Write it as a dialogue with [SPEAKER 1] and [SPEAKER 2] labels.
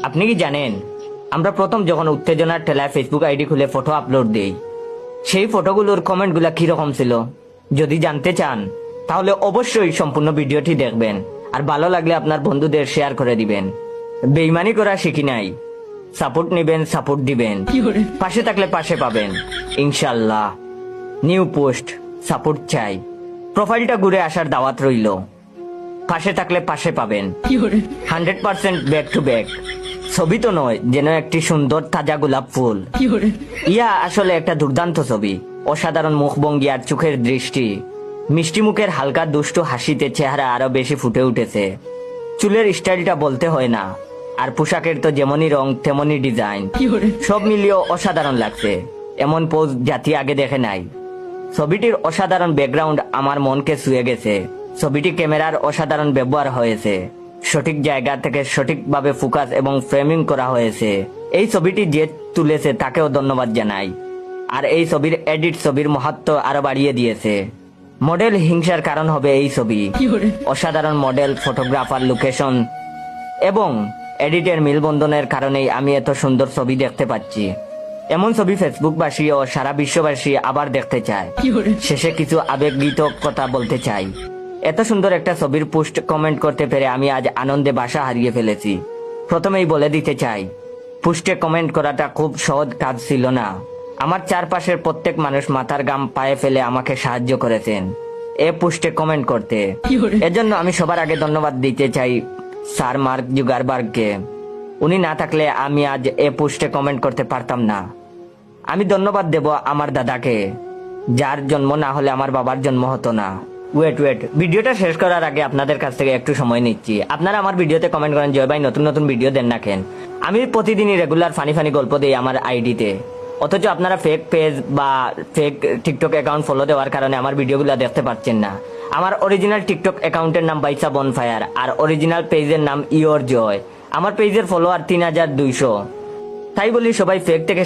[SPEAKER 1] আপনি কি জানেন, আমরা প্রথম যখন উত্তেজনার ঠেলায় ফেসবুক আইডি খুলে ফটো আপলোড দেই, সেই ফটোগুলোর কমেন্টগুলো কিরকম ছিল? যদি জানতে চান তাহলে অবশ্যই সম্পূর্ণ ভিডিওটি দেখবেন, আর ভালো লাগলে আপনার বন্ধুদের শেয়ার করে দিবেন। বেইমানি করা শিখি নাই, সাপোর্ট নেবেন, সাপোর্ট দিবেন, পাশে থাকলে পাশে পাবেন ইনশাল্লাহ। নিউ পোস্ট, সাপোর্ট চাই। প্রোফাইলটা ঘুরে আসার দাওয়াত রইল, পাশে থাকলে পাশে পাবেন 100% ব্যাক টু ব্যাক। ছবি তো নয়, যেন একটি সুন্দর তাজা গোলাপ ফুল। ইয়া আসলে একটা দুর্দান্ত ছবি। অসাধারণ মুখভঙ্গি আর চোখের দৃষ্টি, মিষ্টি মুখের হালকা দুষ্টু হাসিতে চেহারা আরো বেশি ফুটে উঠেছে। চুলের স্টাইলটা বলতে হয় না, আর পোশাকের তো যেমনই রং তেমনই ডিজাইন, সব মিলিয়ে অসাধারণ লাগছে। এমন পোজ জাতি আগে দেখে নাই। ছবিটির অসাধারণ ব্যাকগ্রাউন্ড আমার মনকে ছুঁয়ে গেছে। ছবিটি ক্যামেরার অসাধারণ ব্যবহার হয়েছে, সঠিক জায়গা থেকে সঠিকভাবে ফোকাস এবং ফ্রেমিং করা হয়েছে। এই ছবিটি যে তুলেছে তাকেও ধন্যবাদ জানাই। আর এই ছবির এডিট ছবির মাহাত্ম্য আরো বাড়িয়ে দিয়েছে। মডেল হিংসার কারণ হবে এই ছবি। অসাধারণ মডেল, ফটোগ্রাফার, লোকেশন এবং এডিটের মিলবন্ধনের কারণেই আমি এত সুন্দর ছবি দেখতে পাচ্ছি। এমন ছবি ফেসবুকবাসী ও সারা বিশ্ববাসী আবার দেখতে চায়। শেষে কিছু আবেগগীত কথা বলতে চাই। এত সুন্দর একটা ছবির পোস্ট কমেন্ট করতে পেরে আমি আজ আনন্দে বাসা হারিয়ে ফেলেছি। প্রথমেই বলে দিতে চাই, পোস্টে কমেন্ট করাটা খুব সহজ কাজ ছিল না। আমার চারপাশের প্রত্যেক মানুষ মাথার ঘাম পায়ে ফেলে আমাকে সাহায্য করেছেন এ পোস্টে কমেন্ট করতে। এজন্য আমি সবার আগে ধন্যবাদ দিতে চাই স্যার মার্ক জুগারবার্গকে। উনি না থাকলে আমি আজ এ পোস্টে কমেন্ট করতে পারতাম না। আমি ধন্যবাদ দেব আমার দাদাকে, যার জন্ম না হলে আমার বাবার জন্ম হতো না। ওয়েট, ভিডিওটা শেষ করার আগে আপনাদের কাছ থেকে একটু সময় নিচ্ছি। আপনারা আমার ভিডিওতে কমেন্ট করেন, জয় ভাই নতুন নতুন ভিডিও দেন না কেন? আমি প্রতিদিনই রেগুলার ফানি গল্প দিই আমার আইডিতে, অথচ আপনারা ফেক পেজ বা ফেক টিকটক অ্যাকাউন্ট ফলো দেওয়ার কারণে আমার ভিডিওগুলো দেখতে পাচ্ছেন না। আমার অরিজিনাল টিকটক অ্যাকাউন্টের নাম বাইসা বনফায়ার, আর অরিজিনাল পেজের নাম ইওর জয়। আমার পেজের ফলোয়ার 3200। তাই বলি সবাই ফেক থেকে